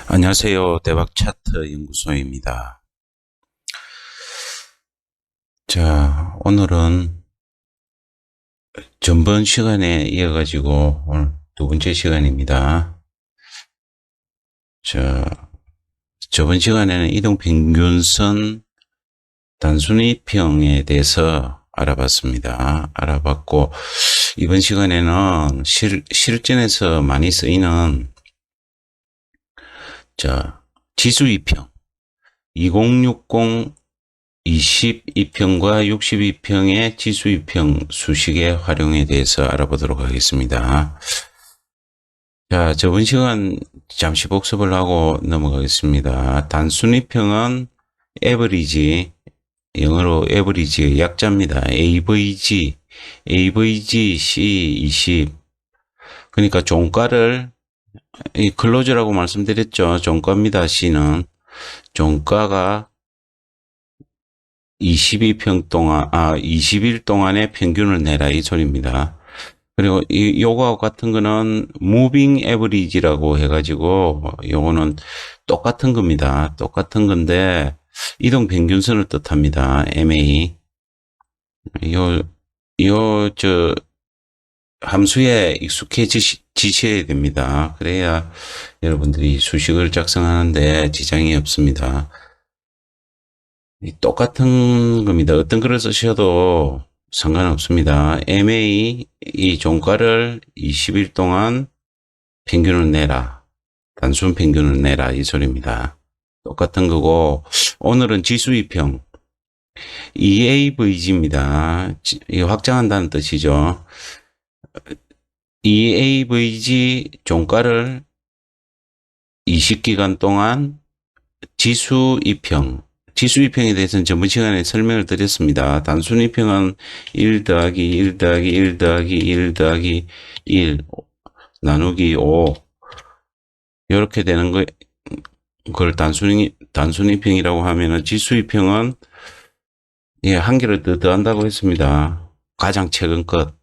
안녕하세요. 대박 차트 연구소입니다. 자, 오늘은 전번 시간에 이어가지고 오늘 두 번째 시간입니다. 자, 저번 시간에는 이동평균선 단순이평에 대해서 알아봤고, 이번 시간에는 실전에서 많이 쓰이는 지수이평 2060 22평과 62평의 지수이평 수식의 활용에 대해서 알아보도록 하겠습니다. 자, 저번 시간 잠시 복습을 하고 넘어가겠습니다. 단순이평은 average, 영어로 average의 약자입니다. AVG, C20. 그러니까 종가를, 이 클로즈라고 말씀드렸죠. 종가입니다. C는. 종가가 20일 동안의 평균을 내라, 이 소리입니다. 그리고 요거와 같은 거는 moving average라고 해가지고, 요거는 똑같은 겁니다. 똑같은 건데, 이동 평균선을 뜻합니다. MA. 함수에 익숙해지셔야 됩니다. 그래야 여러분들이 수식을 작성하는데 지장이 없습니다. 똑같은 겁니다. 어떤 글을 쓰셔도 상관없습니다. MA, 이 종가를 20일 동안 평균을 내라. 단순 평균을 내라. 이 소리입니다. 똑같은 거고, 오늘은 지수이평. EAVG입니다. 이거 확장한다는 뜻이죠. EAVG 종가를 20기간 동안 지수이평에 대해서는 저번 시간에 설명을 드렸습니다. 단순이평은 1 더하기 1 더하기 1 더하기 1 더하기 1 나누기 5 이렇게 되는 걸 단순이평이라고 하면은 지수이평은 한 개를 더 더한다고 했습니다. 가장 최근 것.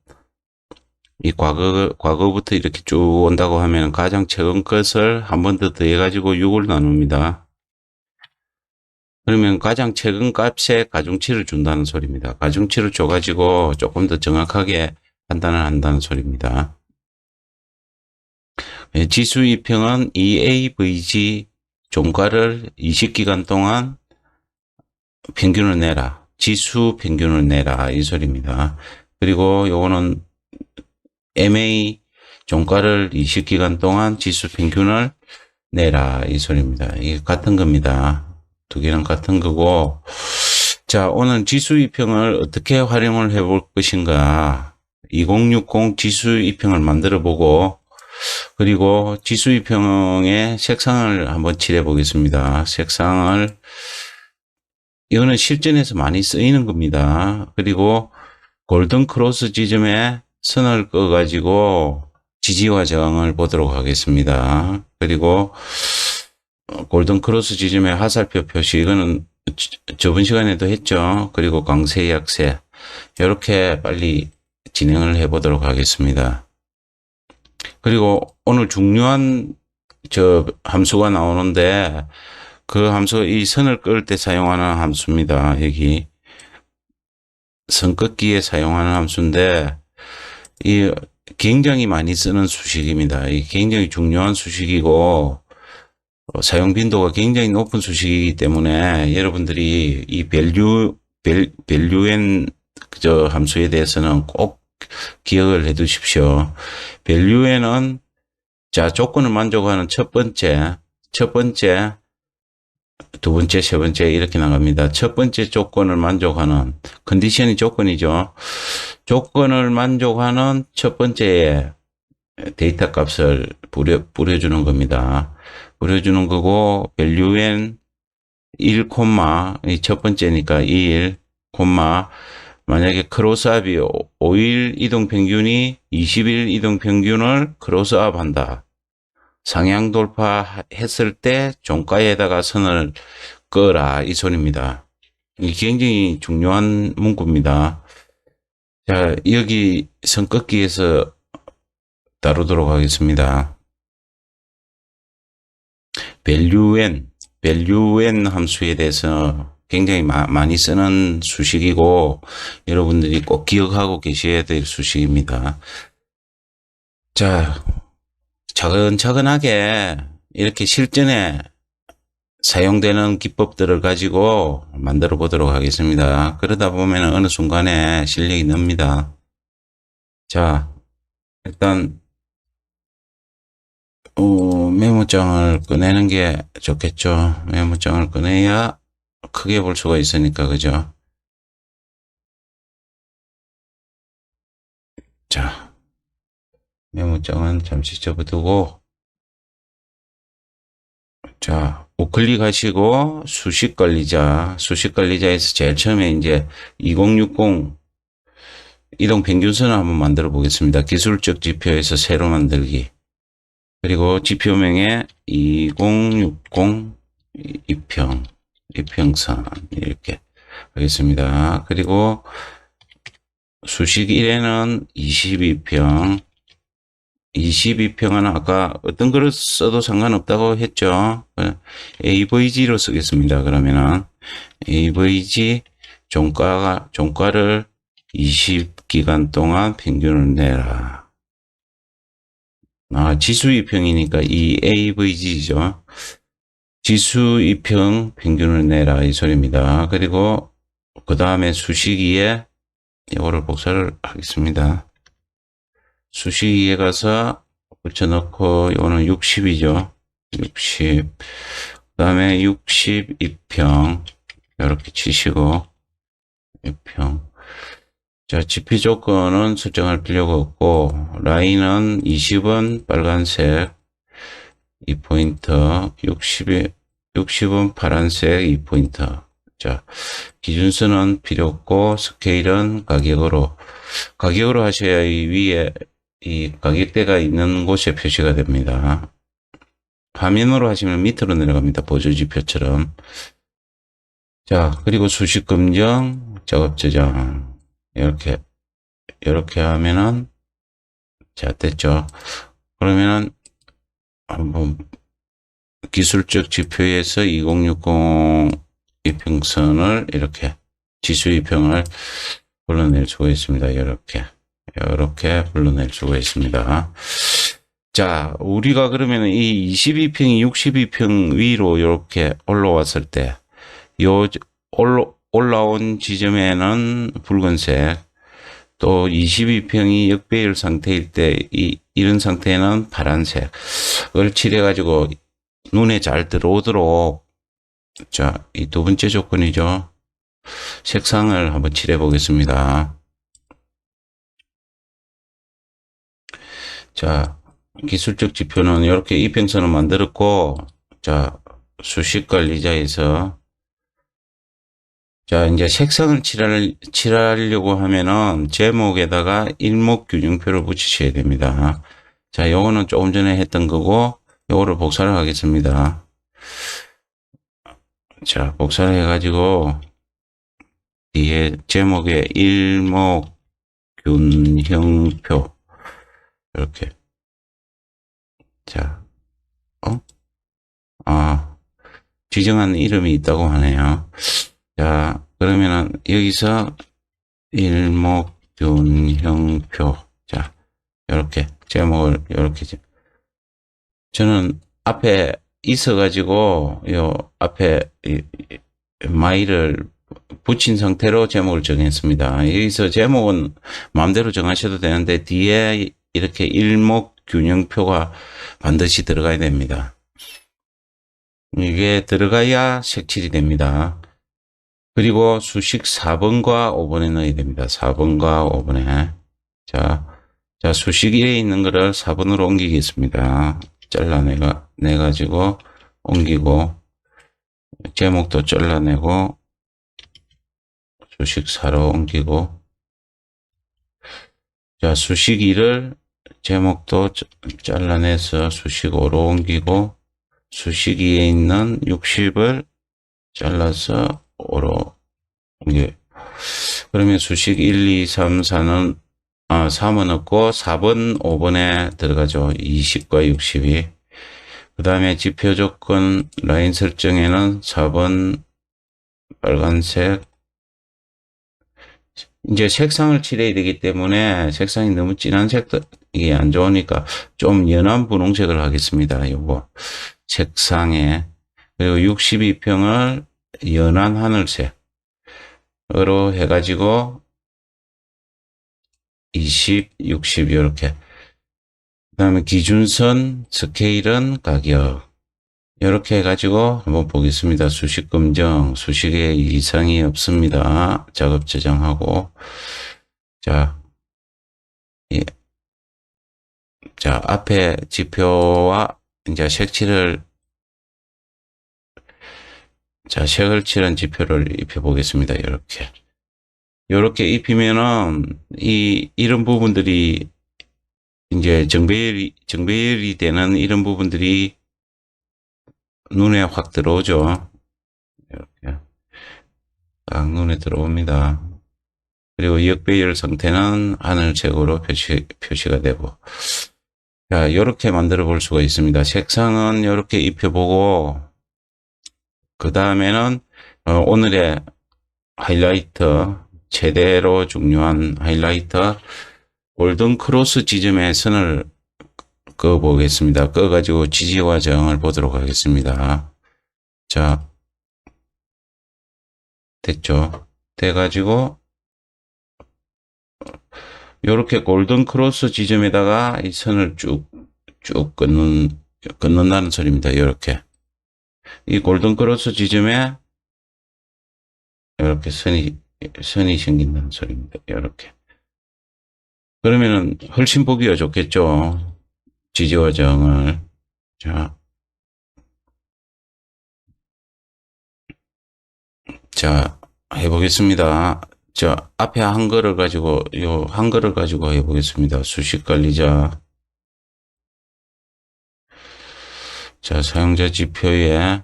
이 과거부터 이렇게 쭉 온다고 하면 가장 최근 것을 한 번 더 더해가지고 6을 나눕니다. 그러면 가장 최근 값에 가중치를 준다는 소리입니다. 가중치를 줘가지고 조금 더 정확하게 판단을 한다는 소리입니다. 지수이평은 EAVG 종가를 20기간 동안 평균을 내라. 지수 평균을 내라. 이 소리입니다. 그리고 요거는 MA 종가를 20기간 동안 지수 평균을 내라. 이 소리입니다. 이게 같은 겁니다. 두 개는 같은 거고. 자, 오늘 지수이평을 어떻게 활용을 해볼 것인가. 2060 지수이평을 만들어 보고, 그리고 지수이평의 색상을 한번 칠해 보겠습니다. 이거는 실전에서 많이 쓰이는 겁니다. 그리고 골든 크로스 지점에 선을 그어 가지고 지지와 저항을 보도록 하겠습니다. 그리고 골든 크로스 지점의 화살표 표시, 이거는 저번 시간에도 했죠. 그리고 강세, 약세, 이렇게 빨리 진행을 해 보도록 하겠습니다. 그리고 오늘 중요한 함수가 나오는데, 그 함수, 이 선을 그을 때 사용하는 함수입니다. 여기 선 긋기에 사용하는 함수인데, 이 굉장히 많이 쓰는 수식입니다. 이 굉장히 중요한 수식이고, 사용 빈도가 굉장히 높은 수식이기 때문에 여러분들이 이 밸류엔 함수에 대해서는 꼭 기억을 해 두십시오. 밸류엔은 조건을 만족하는 첫 번째, 두 번째, 세 번째 이렇게 나갑니다. 첫 번째 조건을 만족하는, 컨디션이 조건이죠. 조건을 만족하는 첫 번째에 데이터 값을 뿌려주는 겁니다. 뿌려주는 거고, 밸류엔 1, 이 첫 번째니까 1, 만약에 크로스업이 5일 이동평균이 20일 이동평균을 크로스업 한다. 상향 돌파했을 때 종가에다가 선을 그어라. 이 소리입니다. 이게 굉장히 중요한 문구입니다. 자, 여기 선긋기에서 다루도록 하겠습니다. value n 함수에 대해서 굉장히 많이 쓰는 수식이고 여러분들이 꼭 기억하고 계셔야 될 수식입니다. 자, 차근차근하게 이렇게 실전에 사용되는 기법들을 가지고 만들어 보도록 하겠습니다. 그러다 보면 어느 순간에 실력이 늡니다. 자, 일단 메모장을 꺼내는 게 좋겠죠. 메모장을 꺼내야 크게 볼 수가 있으니까, 그죠? 자, 메모장은 잠시 접어두고, 자, 우클릭 하시고, 수식관리자에서 제일 처음에 이제 2060 이동평균선을 한번 만들어 보겠습니다. 기술적 지표에서 새로 만들기. 그리고 지표명에 2060 이평선 이렇게 하겠습니다. 그리고 수식 1에는 22평은 아까 어떤 글을 써도 상관없다고 했죠. AVG로 쓰겠습니다. 그러면은 AVG 종가를 20기간 동안 평균을 내라. 지수 2평이니까 이 AVG죠. 지수 2평 평균을 내라 이 소리입니다. 그리고 그 다음에 수식 2에 이거를 복사를 하겠습니다. 수식 2에 가서 붙여넣고 이거는 60이죠. 60. 그 다음에 62평 이렇게 치시고 2평. 자, 지표 조건은 설정할 필요가 없고, 라인은 20은 빨간색 2포인트, 60은 파란색 2포인트. 자, 기준선은 필요 없고, 스케일은 가격으로 하셔야 이 위에 이 가격대가 있는 곳에 표시가 됩니다. 화면으로 하시면 밑으로 내려갑니다. 보조지표처럼. 자, 그리고 수식 검정, 작업 저장. 이렇게 하면은, 자, 됐죠. 그러면은, 한번, 기술적 지표에서 2060 이평선을 이렇게, 지수 이평을 불러낼 수가 있습니다. 이렇게 불러낼 수가 있습니다. 자, 우리가 그러면 이 22평이 62평 위로 이렇게 올라왔을 때, 올라온 지점에는 붉은색, 또 22평이 역배열 상태일 때, 이런 상태는 파란색을 칠해가지고 눈에 잘 들어오도록, 자, 이 두 번째 조건이죠. 색상을 한번 칠해 보겠습니다. 자, 기술적 지표는 이렇게 이평선을 만들었고, 자, 수식관리자에서 자, 이제 색상을 칠하려고 하면은 제목에다가 일목균형표를 붙이셔야 됩니다. 자, 요거는 조금 전에 했던 거고, 요거를 복사를 하겠습니다. 자, 복사를 해가지고, 뒤에 제목에 일목균형표. 이렇게. 자, 지정한 이름이 있다고 하네요. 자, 그러면은 여기서 일목균형표. 자, 이렇게 제목을 이렇게 저는 앞에 있어가지고 요 앞에 마이를 붙인 상태로 제목을 정했습니다. 여기서 제목은 마음대로 정하셔도 되는데 뒤에 이렇게 일목균형표가 반드시 들어가야 됩니다. 이게 들어가야 색칠이 됩니다. 그리고 수식 4번과 5번에 넣어야 됩니다. 4번과 5번에. 자, 수식 1에 있는 거를 4번으로 옮기겠습니다. 잘라내가지고 옮기고, 제목도 잘라내고, 수식 4로 옮기고, 자, 수식 2를 제목도 잘라내서 수식 5로 옮기고, 수식 2에 있는 60을 잘라서 5로 옮겨. 그러면 수식 1, 2, 3, 4는 3은 없고 4번, 5번에 들어가죠. 20과 60이. 그 다음에 지표 조건 라인 설정에는 4번 빨간색. 이제 색상을 칠해야 되기 때문에 색상이 너무 진한 색도 이게 안 좋으니까 좀 연한 분홍색을 하겠습니다. 요거 색상에. 그리고 62평을 연한 하늘색으로 해가지고 20, 60 이렇게. 그 다음에 기준선 스케일은 가격 이렇게 해가지고 한번 보겠습니다. 수식 검정, 수식에 이상이 없습니다. 작업 저장하고 자, 예. 자 앞에 지표와 이제 색칠을 색을 칠한 지표를 입혀 보겠습니다. 이렇게 입히면은 이런 부분들이 이제 정배열이 되는 이런 부분들이 눈에 확 들어오죠. 이렇게 딱 눈에 들어옵니다. 그리고 역배열 상태는 하늘색으로 표시가 되고. 자, 이렇게 만들어 볼 수가 있습니다. 색상은 이렇게 입혀보고, 그 다음에는 오늘의 하이라이터, 최대로 중요한 하이라이터, 골든 크로스 지점에 선을 그어 보겠습니다. 그어 가지고 지지와 저항을 보도록 하겠습니다. 자, 됐죠? 돼 가지고 요렇게 골든 크로스 지점에다가 이 선을 쭉 끊는다는 소리입니다. 이렇게 이 골든 크로스 지점에 이렇게 선이 생긴다는 소리입니다. 이렇게. 그러면은 훨씬 보기가 좋겠죠. 지지와 저항을. 자, 해보겠습니다. 자, 앞에 한글을 가지고, 한글을 가지고 해보겠습니다. 수식 관리자. 자, 사용자 지표에,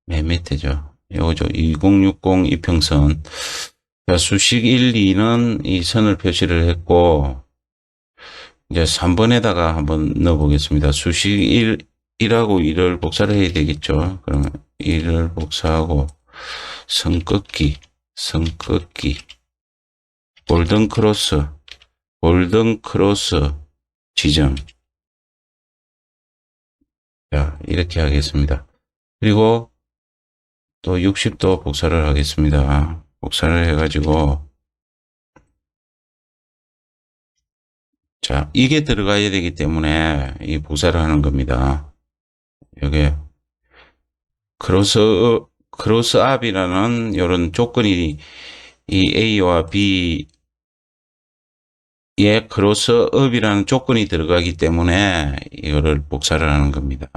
맨 밑에죠. 요거죠. 2060 이평선. 자, 수식 1, 2는 이 선을 표시를 했고, 이제 3번에다가 한번 넣어 보겠습니다. 수식 1하고 2를 복사를 해야 되겠죠. 그러면 1을 복사하고, 선 긋기, 골든 크로스 지점. 자, 이렇게 하겠습니다. 그리고 또 60도 복사를 하겠습니다. 복사를 해가지고, 자, 이게 들어가야 되기 때문에 이 복사를 하는 겁니다. 여기 크로스업이라는 이런 조건이 이 A와 B에 크로스업이라는 조건이 들어가기 때문에 이거를 복사를 하는 겁니다.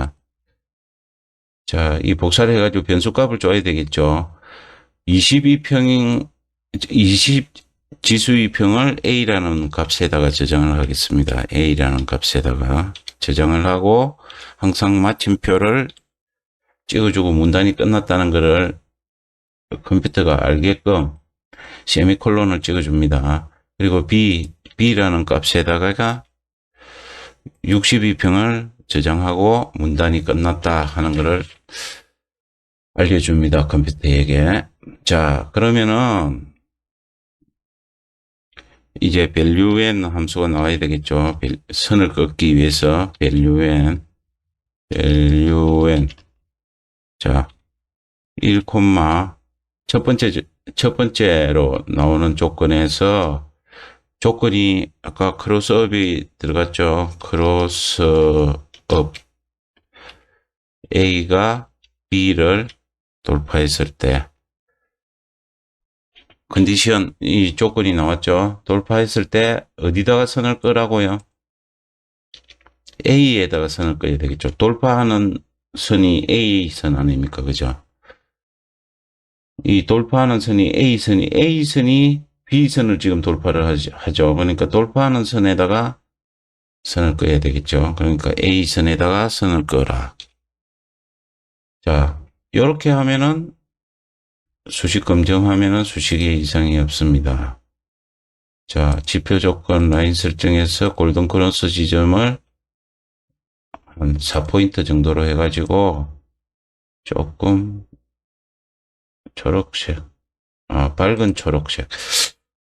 자, 이 복사를 해가지고 변수값을 줘야 되겠죠. 20 지수이평을 A라는 값에다가 저장을 하겠습니다. A라는 값에다가 저장을 하고 항상 마침표를 찍어주고 문단이 끝났다는 것을 컴퓨터가 알게끔 세미콜론을 찍어줍니다. 그리고 B라는 값에다가 62평을 저장하고 문단이 끝났다 하는 것을 알려줍니다. 컴퓨터에게. 자, 그러면은 이제 value_n 함수가 나와야 되겠죠. 선을 긋기 위해서 value_n 자, 1, 첫 번째로 나오는 조건에서 조건이 아까 크로스업이 들어갔죠. 크로스업 A가 B를 돌파했을 때 컨디션 이 조건이 나왔죠. 돌파했을 때 어디다가 선을 끄라고요? A에다가 선을 끄야 되겠죠. 돌파하는 선이 A선 아닙니까? 그죠? 이 돌파하는 선이 A선이 B선을 지금 돌파를 하죠. 그러니까 돌파하는 선에다가 선을 끄야 되겠죠. 그러니까 A선에다가 선을 끄라. 자, 이렇게 하면은 수식 검증하면은 수식에 이상이 없습니다. 자, 지표 조건 라인 설정에서 골든 크로스 지점을 한 4포인트 정도로 해가지고 조금 초록색, 밝은 초록색.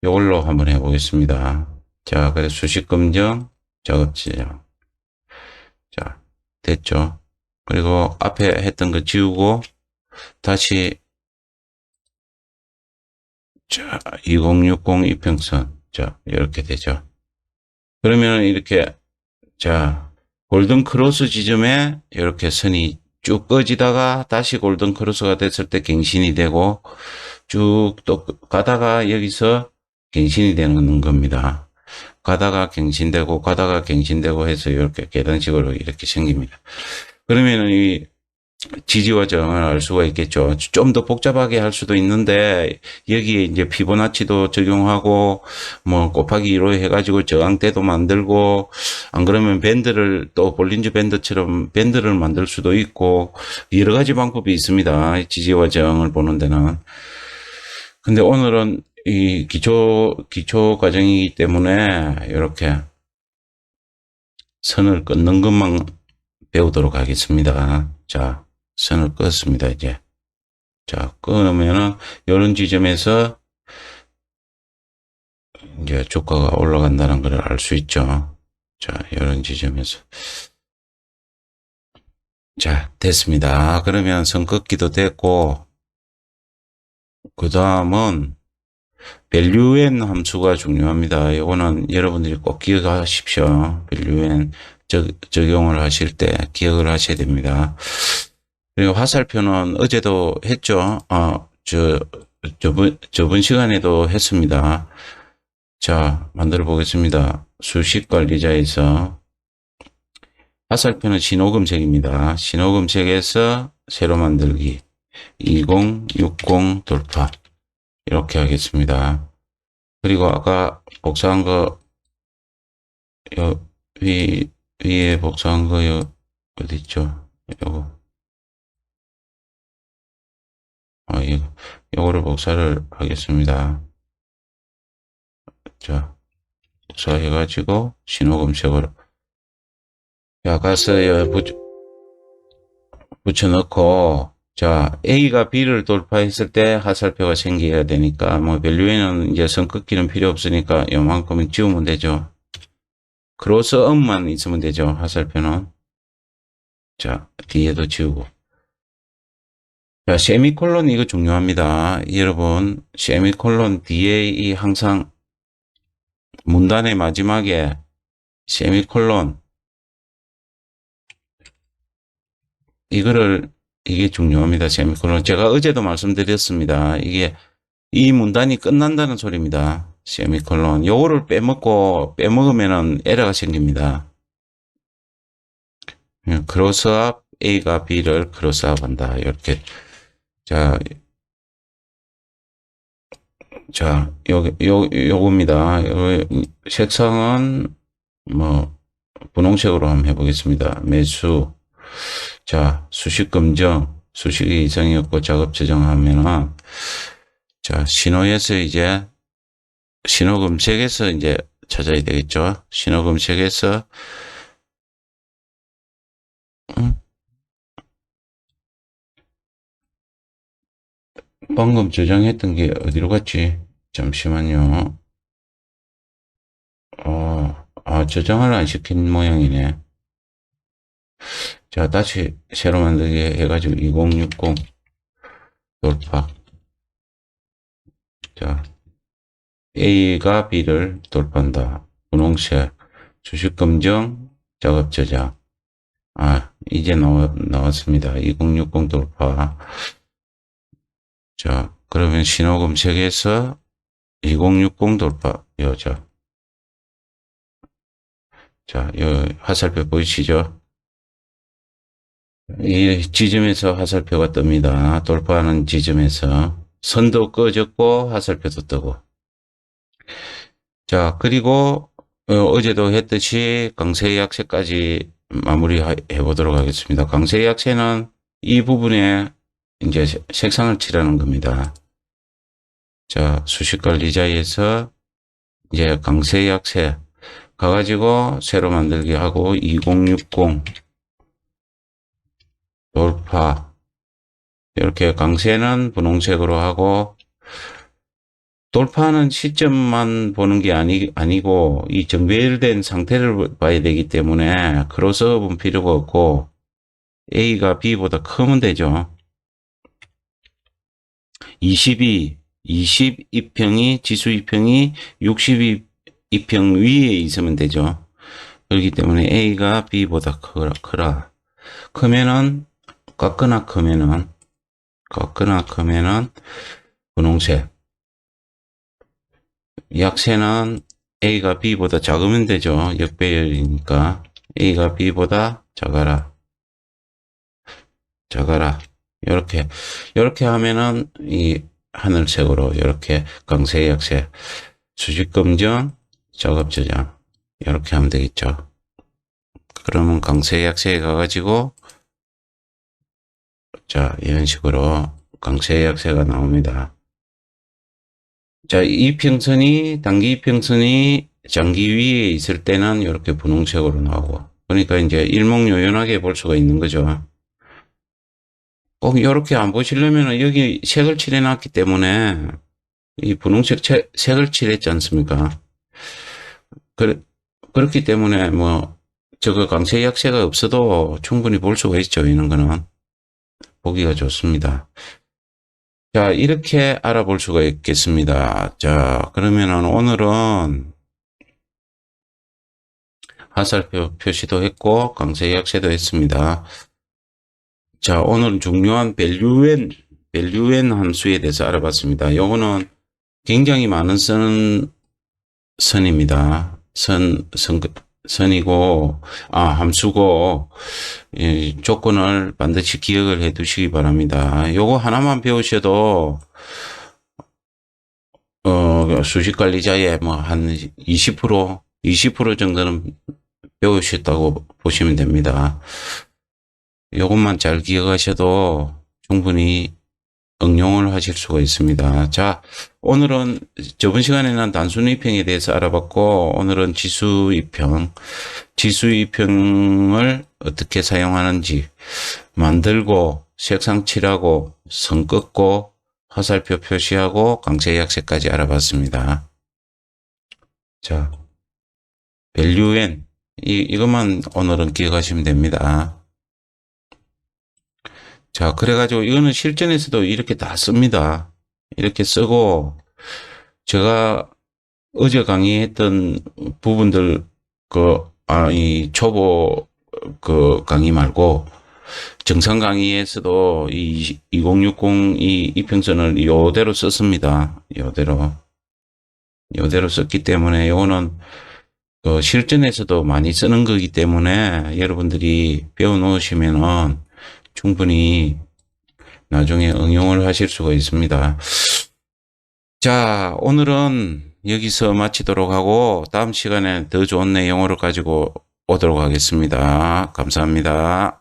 이걸로 한번 해보겠습니다. 자, 그래서 수식 검증, 작업 지정. 자, 됐죠? 그리고 앞에 했던 거 지우고 다시 자, 2060 이평선. 자, 이렇게 되죠. 그러면 이렇게 자, 골든 크로스 지점에 이렇게 선이 쭉 꺼지다가 다시 골든 크로스가 됐을 때 갱신이 되고 쭉 또 가다가 여기서 갱신이 되는 겁니다. 가다가 갱신되고 해서 이렇게 계단식으로 이렇게 생깁니다. 그러면은 이 지지와 저항을 알 수가 있겠죠. 좀 더 복잡하게 할 수도 있는데 여기에 이제 피보나치도 적용하고 뭐 곱하기 2로 해가지고 저항대도 만들고 안 그러면 밴드를 또 볼린저 밴드처럼 밴드를 만들 수도 있고 여러 가지 방법이 있습니다. 지지와 저항을 보는 데는. 근데 오늘은 이 기초 과정이기 때문에 이렇게 선을 끊는 것만 배우도록 하겠습니다. 자, 선을 껐습니다, 이제. 자, 끊으면은, 이런 지점에서, 이제 주가가 올라간다는 걸 알 수 있죠. 자, 이런 지점에서. 자, 됐습니다. 그러면 선 긋기도 됐고, 그 다음은, 밸류엔 함수가 중요합니다. 이거는 여러분들이 꼭 기억하십시오. 밸류엔 적용을 하실 때 기억을 하셔야 됩니다. 그리고 화살표는 어제도 했죠. 저번 시간에도 했습니다. 자, 만들어 보겠습니다. 수식 관리자에서 화살표는 신호금색입니다. 신호금색에서 새로 만들기 2060 돌파 이렇게 하겠습니다. 그리고 아까 복사한 거 위에 복사한 거 어디 있죠? 요거. 요거를 복사를 하겠습니다. 자, 복사해가지고 신호금색으로. 자, 가서 붙여넣고, 자, A가 B를 돌파했을 때 화살표가 생겨야 되니까, 뭐, 밸류에는 이제 선 긋기는 필요 없으니까 요만큼은 지우면 되죠. 크로스업만 있으면 되죠, 화살표는. 자, 뒤에도 지우고. 자, 세미콜론 이거 중요합니다. 여러분, 세미콜론 뒤에 이 항상 문단의 마지막에 세미콜론 이게 중요합니다. 세미콜론. 제가 어제도 말씀드렸습니다. 이게 이 문단이 끝난다는 소리입니다. 세미콜론. 요거를 빼먹으면은 에러가 생깁니다. 크로스업 A가 B를 크로스업 한다. 이렇게. 자, 요겁니다. 색상은 뭐 분홍색으로 한번 해보겠습니다. 매수. 자, 수식 검정, 수식이 이상이었고 작업 저장하면은 자, 신호에서 이제 신호 검색에서 이제 찾아야 되겠죠. 신호 검색에서 방금 저장했던 게 어디로 갔지? 잠시만요. 저장을 안 시킨 모양이네. 자, 다시 새로 만들기 해가지고 2060 돌파. 자, A가 B를 돌파한다. 분홍색, 주식 검정, 작업 저장. 이제 나왔습니다. 2060 돌파. 자, 그러면 신호 검색에서 2060 돌파. 자, 화살표 보이시죠? 이 지점에서 화살표가 뜹니다. 돌파하는 지점에서 선도 꺼졌고 화살표도 뜨고. 자, 그리고 어제도 했듯이 강세 약세까지 마무리해 보도록 하겠습니다. 강세 약세는 이 부분에 이제 색상을 칠하는 겁니다. 자, 수식관리자에서 이제 강세, 약세 가가지고 새로 만들기 하고 2060 돌파 이렇게 강세는 분홍색으로 하고 돌파하는 시점만 보는 게 아니고 이 정배열된 상태를 봐야 되기 때문에 크로스업은 필요가 없고 A가 B보다 크면 되죠. 22평이 지수 2평이 62평 위에 있으면 되죠. 그렇기 때문에 A가 B보다 크라. 크면은 깎거나 크면은 분홍색. 약세는 A가 B보다 작으면 되죠. 역배열이니까 A가 B보다 작아라. 이렇게 하면은 이 하늘색으로 이렇게 강세, 약세, 수직 검정, 작업 저장 이렇게 하면 되겠죠. 그러면 강세, 약세에 가가지고 자, 이런 식으로 강세, 약세가 나옵니다. 자, 이평선이 단기 이평선이 장기 위에 있을 때는 이렇게 분홍색으로 나오고 그러니까 이제 일목요연하게 볼 수가 있는 거죠. 꼭 이렇게 안 보시려면 여기 색을 칠해 놨기 때문에 이 분홍색 색을 칠했지 않습니까? 그렇기 때문에 뭐 저거 강세 약세가 없어도 충분히 볼 수가 있죠. 이런 거는 보기가 좋습니다. 자, 이렇게 알아볼 수가 있겠습니다. 자, 그러면은 오늘은 화살표 표시도 했고 강세 약세도 했습니다. 자, 오늘 중요한 밸류엔 함수에 대해서 알아봤습니다. 요거는 굉장히 많은 선입니다. 선이고, 함수고, 조건을 반드시 기억을 해 두시기 바랍니다. 요거 하나만 배우셔도, 수식관리자의 뭐 한 20% 정도는 배우셨다고 보시면 됩니다. 요것만 잘 기억하셔도 충분히 응용을 하실 수가 있습니다. 자, 오늘은 저번 시간에는 단순 이평에 대해서 알아봤고 오늘은 지수 이평을 어떻게 사용하는지 만들고 색상 칠하고 선 긋고 화살표 표시하고 강세 약세까지 알아봤습니다. 자, 밸류엔 이것만 오늘은 기억하시면 됩니다. 자, 그래가지고 이거는 실전에서도 이렇게 다 씁니다. 이렇게 쓰고 제가 어제 강의했던 부분들 이 초보 강의 말고 정상 강의에서도 이 2060 이 이평선을 이대로 썼습니다. 이대로 썼기 때문에 이거는 실전에서도 많이 쓰는 거기 때문에 여러분들이 배워 놓으시면은 충분히 나중에 응용을 하실 수가 있습니다. 자, 오늘은 여기서 마치도록 하고 다음 시간에 더 좋은 내용을 가지고 오도록 하겠습니다. 감사합니다.